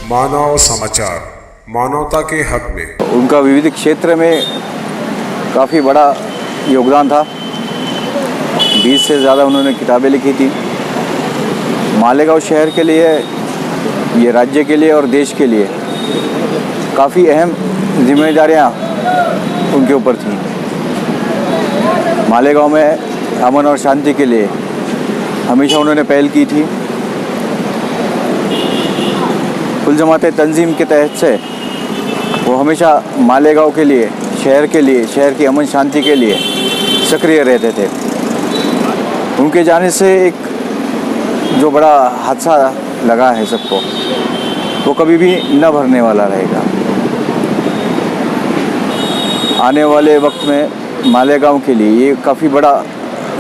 मानव समाचार, मानवता के हक में। उनका विविध क्षेत्र में काफ़ी बड़ा योगदान था। 20 से ज़्यादा उन्होंने किताबें लिखी थी। मालेगांव शहर के लिए, ये राज्य के लिए और देश के लिए काफ़ी अहम जिम्मेदारियां उनके ऊपर थीं। मालेगांव में अमन और शांति के लिए हमेशा उन्होंने पहल की थी। कुल जमाते तंजीम के तहत से वो हमेशा मालेगांव के लिए, शहर की अमन शांति के लिए सक्रिय रहते थे। उनके जाने से एक जो बड़ा हादसा लगा है सबको, वो कभी भी न भरने वाला रहेगा। आने वाले वक्त में मालेगांव के लिए ये काफ़ी बड़ा।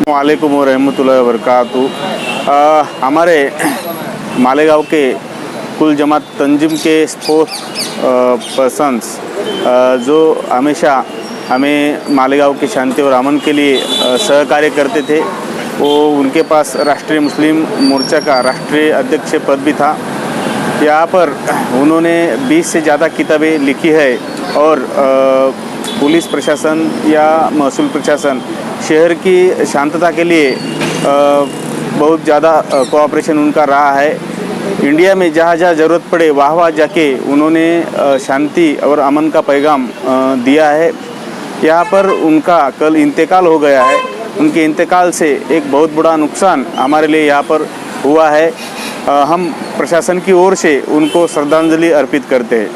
वालेकुम व रहमतुल्लाहि व बरकातुहू। हमारे मालेगांव के कुल जमात तंजीम के स्पोर्ट्स पर्सन्स जो हमेशा हमें मालेगांव की शांति और अमन के लिए सहकार्य करते थे, वो उनके पास राष्ट्रीय मुस्लिम मोर्चा का राष्ट्रीय अध्यक्ष पद भी था। यहाँ पर उन्होंने 20 से ज़्यादा किताबें लिखी है और पुलिस प्रशासन या महसूल प्रशासन शहर की शांतता के लिए बहुत ज़्यादा कोऑपरेशन उनका रहा है। इंडिया में जहाँ जहाँ ज़रूरत पड़े वहाँ जाके उन्होंने शांति और अमन का पैगाम दिया है। यहाँ पर उनका कल इंतकाल हो गया है। उनके इंतकाल से एक बहुत बड़ा नुकसान हमारे लिए यहाँ पर हुआ है। हम प्रशासन की ओर से उनको श्रद्धांजलि अर्पित करते हैं।